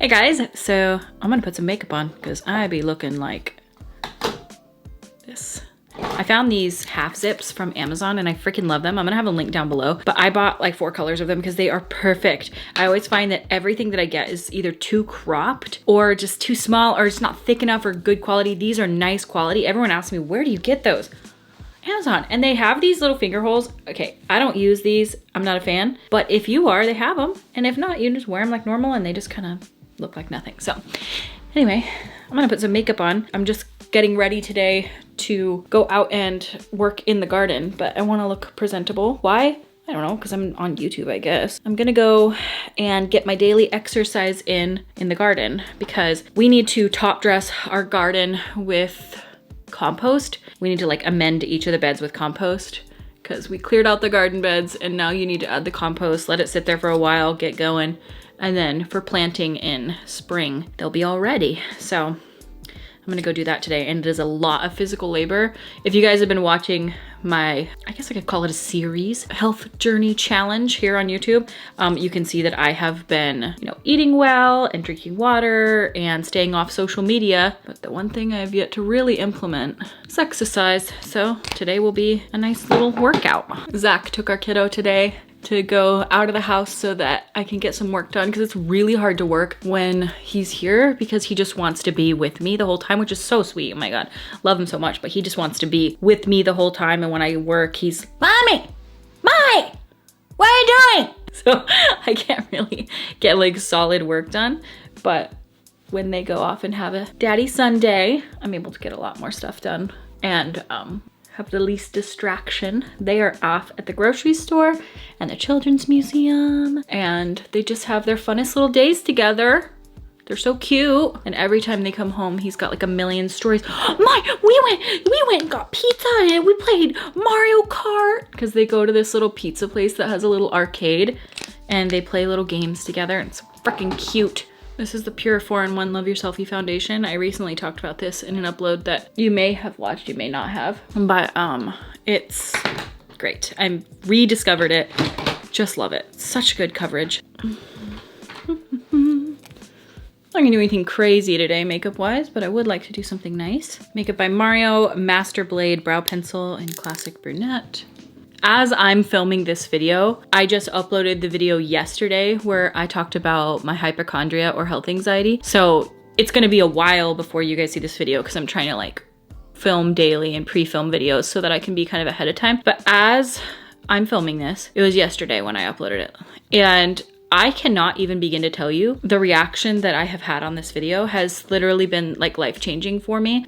Hey guys, so I'm gonna put some makeup on because I be looking like this. I found these half zips from Amazon and I freaking love them. I'm gonna have a link down below, but I bought like 4 colors of them because they are perfect. I always find that everything that I get is either too cropped or just too small or it's not thick enough or good quality. These are nice quality. Everyone asks me, where do you get those? Amazon. And they have these little finger holes. Okay, I don't use these. I'm not a fan, but if you are, they have them. And if not, you just wear them like normal and they just kind of look like nothing. So anyway, I'm gonna put some makeup on. I'm just getting ready today to go out and work in the garden, but I wanna look presentable. Why? I don't know, because I'm on YouTube, I guess. I'm gonna go and get my daily exercise in the garden because we need to top dress our garden with compost. We need to like amend each of the beds with compost because we cleared out the garden beds and now you need to add the compost, let it sit there for a while, get going. And then for planting in spring, they'll be all ready. So I'm gonna go do that today. And it is a lot of physical labor. If you guys have been watching my, I guess I could call it a series, health journey challenge here on YouTube, you can see that I have been, eating well and drinking water and staying off social media. But the one thing I've yet to really implement is exercise. So today will be a nice little workout. Zach took our kiddo today to go out of the house so that I can get some work done because it's really hard to work when he's here because he just wants to be with me the whole time, which is so sweet. Oh my God, love him so much, but he just wants to be with me the whole time. And when I work, he's, Mommy, what are you doing? So I can't really get like solid work done, but when they go off and have a daddy Sunday, I'm able to get a lot more stuff done and have the least distraction. They are off at the grocery store and the children's museum and they just have their funnest little days together. They're so cute. And every time they come home, he's got like a million stories. We went and got pizza and we played Mario Kart because they go to this little pizza place that has a little arcade and they play little games together and it's freaking cute. This is the Pure 4-in-1 Love Your Selfie Foundation. I recently talked about this in an upload that you may have watched, you may not have, but it's great. I rediscovered it, just love it. Such good coverage. I'm not gonna do anything crazy today makeup wise, but I would like to do something nice. Makeup by Mario, Master Blade Brow Pencil in Classic Brunette. As I'm filming this video, I just uploaded the video yesterday where I talked about my hypochondria or health anxiety. So it's gonna be a while before you guys see this video because I'm trying to like film daily and pre-film videos so that I can be kind of ahead of time. But as I'm filming this, it was yesterday when I uploaded it. And I cannot even begin to tell you the reaction that I have had on this video has literally been like life-changing for me.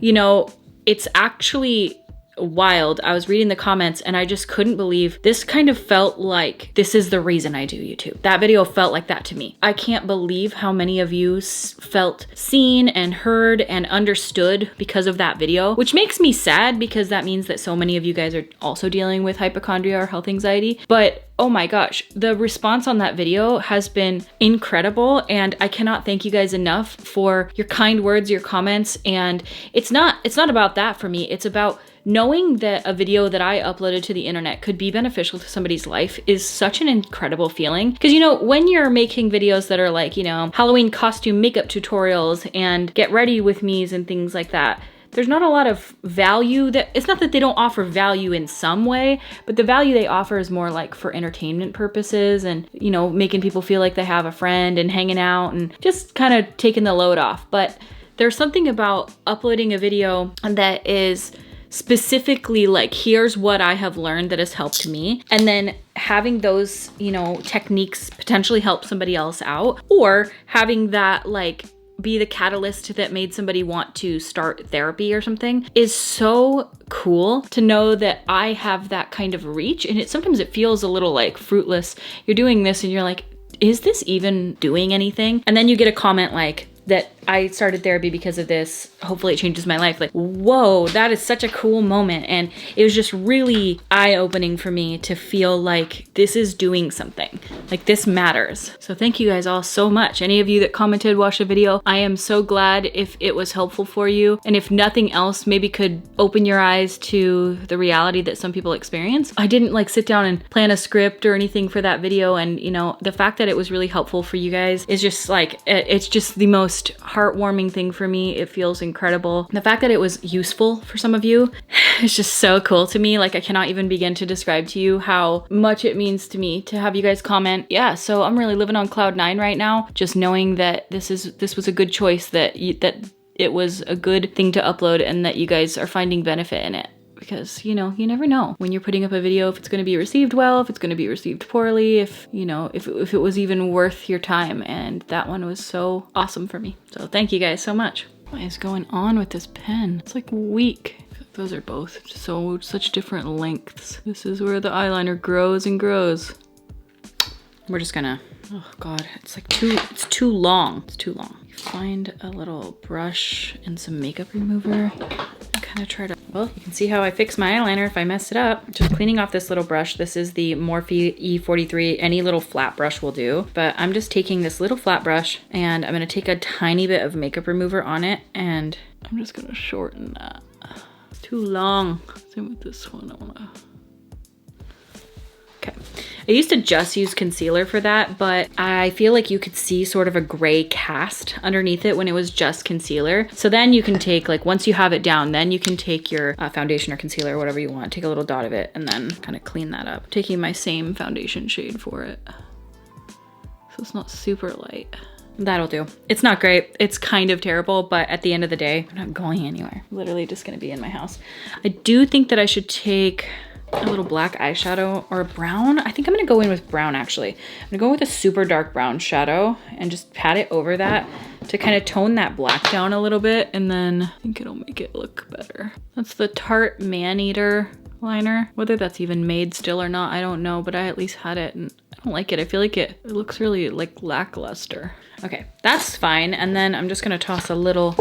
It's actually wild. I was reading the comments and I just couldn't believe this kind of felt like this is the reason I do YouTube. That video felt like that to me. I can't believe how many of you felt seen and heard and understood because of that video, which makes me sad because that means that so many of you guys are also dealing with hypochondria or health anxiety. But oh my gosh, the response on that video has been incredible and I cannot thank you guys enough for your kind words, your comments. And it's not about that for me. It's about knowing that a video that I uploaded to the internet could be beneficial to somebody's life is such an incredible feeling. Because when you're making videos that are like, Halloween costume makeup tutorials and get ready with me's and things like that, there's not a lot of value it's not that they don't offer value in some way, but the value they offer is more like for entertainment purposes and, making people feel like they have a friend and hanging out and just kind of taking the load off. But there's something about uploading a video that is specifically like, here's what I have learned that has helped me. And then having those, techniques potentially help somebody else out, or having that like be the catalyst that made somebody want to start therapy or something is so cool to know that I have that kind of reach. And sometimes it feels a little like fruitless. You're doing this and you're like, is this even doing anything? And then you get a comment like, that I started therapy because of this. Hopefully it changes my life. Like, whoa, that is such a cool moment. And it was just really eye-opening for me to feel like this is doing something. Like, this matters. So thank you guys all so much. Any of you that commented, watched the video, I am so glad if it was helpful for you. And if nothing else, maybe could open your eyes to the reality that some people experience. I didn't like sit down and plan a script or anything for that video. And you know, the fact that it was really helpful for you guys is just like, it's just the most heartwarming thing for me. It feels incredible. The fact that it was useful for some of you is just so cool to me. Like, I cannot even begin to describe to you how much it means to me to have you guys comment. Yeah, so I'm really living on cloud 9 right now, just knowing that this was a good choice, that it was a good thing to upload, and that you guys are finding benefit in it. Because, you know, you never know when you're putting up a video if it's going to be received well, if it's going to be received poorly, if, you know, if it was even worth your time. And that one was so awesome for me. So thank you guys so much. What is going on with this pen? It's like weak. Those are both such different lengths. This is where the eyeliner grows and grows. We're just gonna, oh God, it's too long. It's too long. Find a little brush and some makeup remover. Kind of try to, well, you can see how I fix my eyeliner if I mess it up. Just cleaning off this little brush. This is the Morphe E43. Any little flat brush will do, but I'm just taking this little flat brush and I'm gonna take a tiny bit of makeup remover on it, and I'm just gonna shorten that. It's too long. Same with this one. Okay. I used to just use concealer for that, but I feel like you could see sort of a gray cast underneath it when it was just concealer. So then you can take, like, once you have it down, then you can take your foundation or concealer or whatever you want, take a little dot of it, and then kind of clean that up. Taking my same foundation shade for it. So it's not super light. That'll do. It's not great. It's kind of terrible, but at the end of the day, I'm not going anywhere. I'm literally just gonna be in my house. I do think that I should take a little black eyeshadow or a brown. I think I'm gonna go in with brown actually. I'm gonna go with a super dark brown shadow and just pat it over that to kind of tone that black down a little bit, and then I think it'll make it look better. That's the Tarte Maneater liner. Whether that's even made still or not, I don't know, but I at least had it and I don't like it. I feel like it looks really like lackluster. Okay, that's fine. And then I'm just gonna toss a little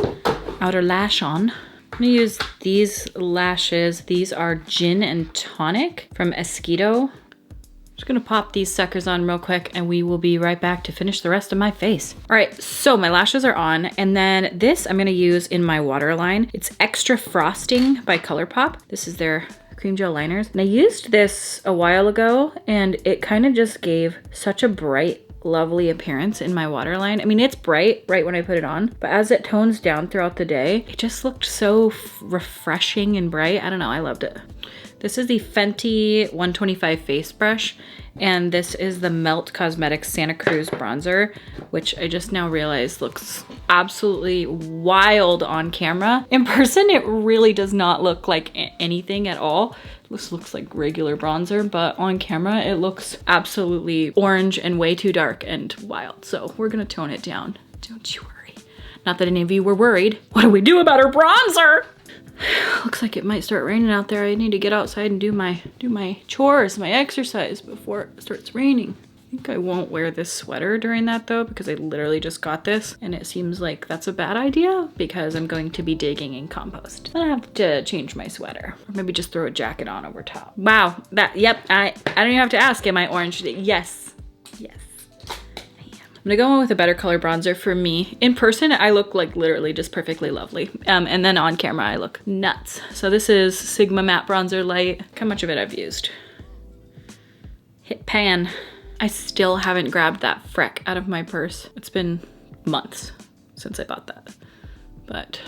outer lash on. I'm gonna use these lashes. These are Gin and Tonic from Esquito. Just gonna pop these suckers on real quick and we will be right back to finish the rest of my face. All right, so my lashes are on, and then this I'm gonna use in my waterline. It's Extra Frosting by ColourPop. This is their cream gel liners. And I used this a while ago and it kind of just gave such a bright, lovely appearance in my waterline. I mean, it's bright right when I put it on, but as it tones down throughout the day, it just looked so refreshing and bright. I don't know, I loved it. This is the Fenty 125 face brush, and this is the Melt Cosmetics Santa Cruz bronzer, which I just now realized looks absolutely wild on camera. In person, it really does not look like anything at all. This looks like regular bronzer, but on camera, it looks absolutely orange and way too dark and wild. So we're gonna tone it down. Don't you worry. Not that any of you were worried. What do we do about our bronzer? Looks like it might start raining out there. I need to get outside and do my chores, my exercise before it starts raining. I think I won't wear this sweater during that though, because I literally just got this and it seems like that's a bad idea because I'm going to be digging in compost. I have to change my sweater, or maybe just throw a jacket on over top. Wow, yep, I don't even have to ask, am I orange today? Yes, yes. I'm gonna go in with a better color bronzer for me. In person, I look like literally just perfectly lovely. And then on camera, I look nuts. So this is Sigma Matte Bronzer Light. Look how much of it I've used. Hit pan. I still haven't grabbed that freck out of my purse. It's been months since I bought that. But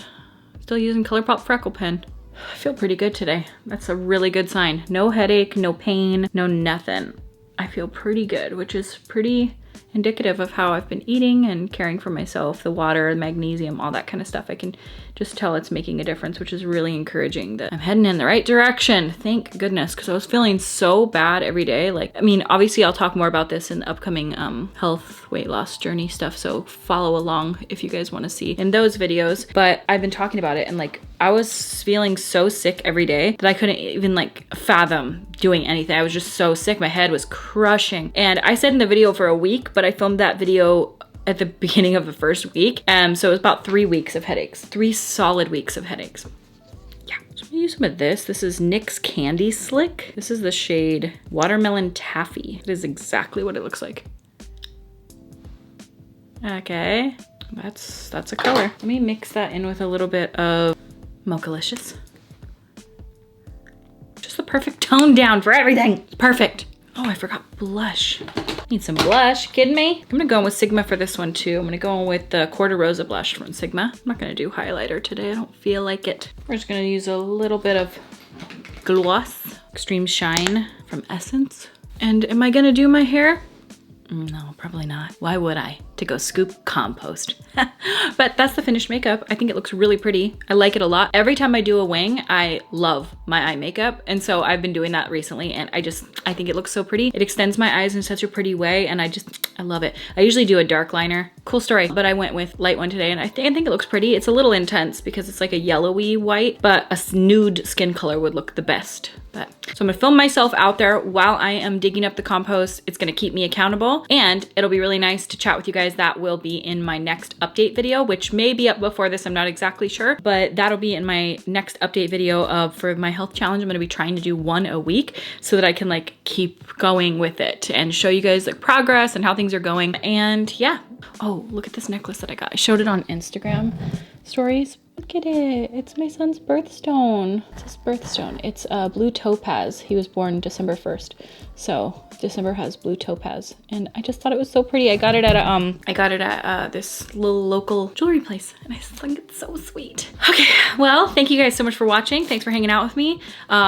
still using ColourPop Freckle Pen. I feel pretty good today. That's a really good sign. No headache, no pain, no nothing. I feel pretty good, which is pretty indicative of how I've been eating and caring for myself. The water, the magnesium, all that kind of stuff. I can just tell it's making a difference, which is really encouraging that I'm heading in the right direction. Thank goodness, because I was feeling so bad every day. Like, I mean, obviously I'll talk more about this in the upcoming health weight loss journey stuff. So follow along if you guys want to see in those videos. But I've been talking about it and like, I was feeling so sick every day that I couldn't even like fathom doing anything. I was just so sick. My head was crushing. And I said in the video for a week, but I filmed that video at the beginning of the first week. So it was about 3 weeks of headaches, 3 solid weeks of headaches. Yeah, so I'm gonna use some of this. This is NYX Candy Slick. This is the shade Watermelon Taffy. It is exactly what it looks like. Okay, that's a color. Let me mix that in with a little bit of Mochalicious. Just the perfect tone down for everything. Perfect. Oh, I forgot blush. Need some blush, kidding me? I'm gonna go in with Sigma for this one too. I'm gonna go in with the Quarter Rosa blush from Sigma. I'm not gonna do highlighter today, I don't feel like it. We're just gonna use a little bit of gloss, Extreme Shine from Essence. And am I gonna do my hair? No, probably not. Why would I? To go scoop compost. But that's the finished makeup. I think it looks really pretty. I like it a lot. Every time I do a wing, I love my eye makeup. And so I've been doing that recently and I think it looks so pretty. It extends my eyes in such a pretty way and I love it. I usually do a dark liner. Cool story, but I went with light one today and I think it looks pretty. It's a little intense because it's like a yellowy white, but a nude skin color would look the best. So I'm gonna film myself out there while I am digging up the compost. It's gonna keep me accountable and it'll be really nice to chat with you guys. That will be in my next update video, which may be up before this, I'm not exactly sure, but that'll be in my next update video for my health challenge. I'm gonna be trying to do 1 a week so that I can like keep going with it and show you guys like progress and how things are going. And yeah. Oh, look at this necklace that I got. I showed it on Instagram stories. Look at it. It's my son's birthstone. It's his birthstone. It's blue topaz. He was born December 1st. So December has blue topaz. And I just thought it was so pretty. I got it at this little local jewelry place. And I just think it's so sweet. Okay, well, thank you guys so much for watching. Thanks for hanging out with me.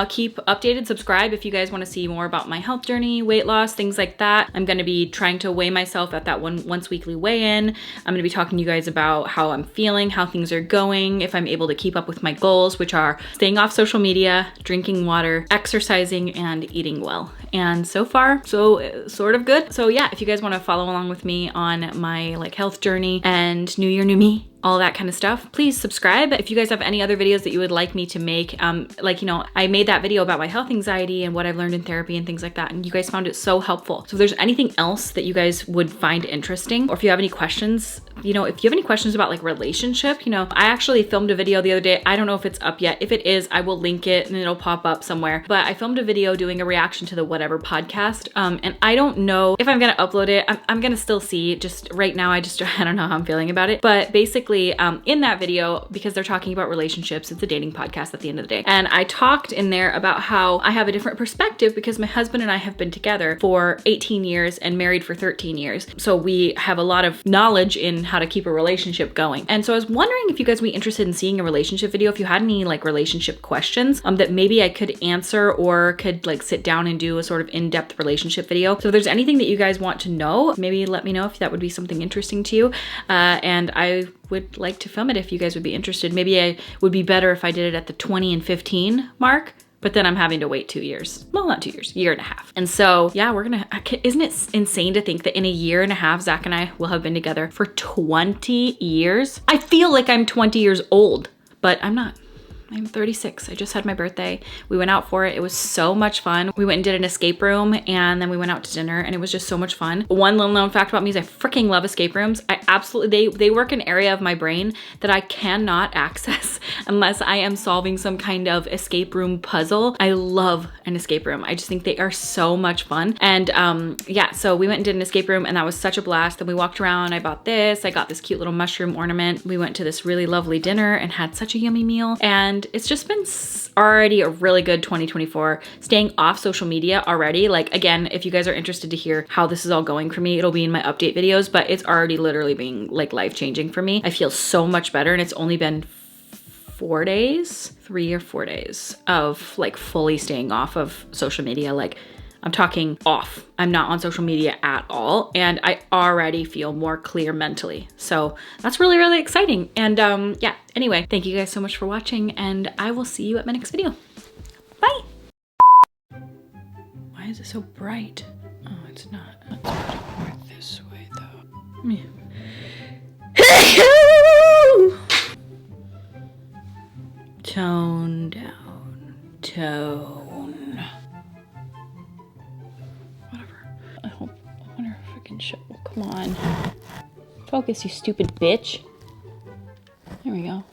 Keep updated, subscribe if you guys want to see more about my health journey, weight loss, things like that. I'm going to be trying to weigh myself at that once weekly weigh-in. I'm going to be talking to you guys about how I'm feeling, how things are going, if I'm able to keep up with my goals, which are staying off social media, drinking water, exercising, and eating well. And so far, so sort of good. So yeah, if you guys want to follow along with me on my like health journey and new year, new me, all that kind of stuff, please subscribe. If you guys have any other videos that you would like me to make, like, you know, I made that video about my health anxiety and what I've learned in therapy and things like that, and you guys found it so helpful. So if there's anything else that you guys would find interesting, or if you have any questions, you know, if you have any questions about like relationship, you know, I actually filmed a video the other day. I don't know if it's up yet. If it is, I will link it and it'll pop up somewhere. But I filmed a video doing a reaction to the Whatever podcast. And I don't know if I'm gonna upload it. I'm gonna still see. Just right now, I don't know how I'm feeling about it. But basically, in that video, because they're talking about relationships, it's a dating podcast at the end of the day. And I talked in there about how I have a different perspective because my husband and I have been together for 18 years and married for 13 years. So we have a lot of knowledge in how to keep a relationship going. And so I was wondering if you guys would be interested in seeing a relationship video, if you had any like relationship questions that maybe I could answer or could like sit down and do a sort of in-depth relationship video. So if there's anything that you guys want to know, maybe let me know if that would be something interesting to you. And I would like to film it if you guys would be interested. Maybe I would be better if I did it at the 20 and 15 mark, but then I'm having to wait 2 years. Well, not 2 years, year and a half. And so yeah, isn't it insane to think that in a year and a half, Zach and I will have been together for 20 years? I feel like I'm 20 years old, but I'm not. I'm 36. I just had my birthday. We went out for it. It was so much fun. We went and did an escape room and then we went out to dinner and it was just so much fun. One little known fact about me is I freaking love escape rooms. I absolutely, they work an area of my brain that I cannot access unless I am solving some kind of escape room puzzle. I love an escape room. I just think they are so much fun. And yeah, so we went and did an escape room and that was such a blast. Then we walked around. I bought this. I got this cute little mushroom ornament. We went to this really lovely dinner and had such a yummy meal. And it's just been already a really good 2024. Staying off social media already. Like, again, if you guys are interested to hear how this is all going for me, it'll be in my update videos, but it's already literally being like life-changing for me. I feel so much better and it's only been 4 days, 3 or 4 days of like fully staying off of social media. Like, I'm talking off. I'm not on social media at all. And I already feel more clear mentally. So that's really, really exciting. And yeah, anyway, thank you guys so much for watching and I will see you at my next video. Bye. Why is it so bright? Oh, it's not. Let's put it this way though. Tone down, tone. Whatever. I wonder if I can show, come on. Focus, you stupid bitch. There we go.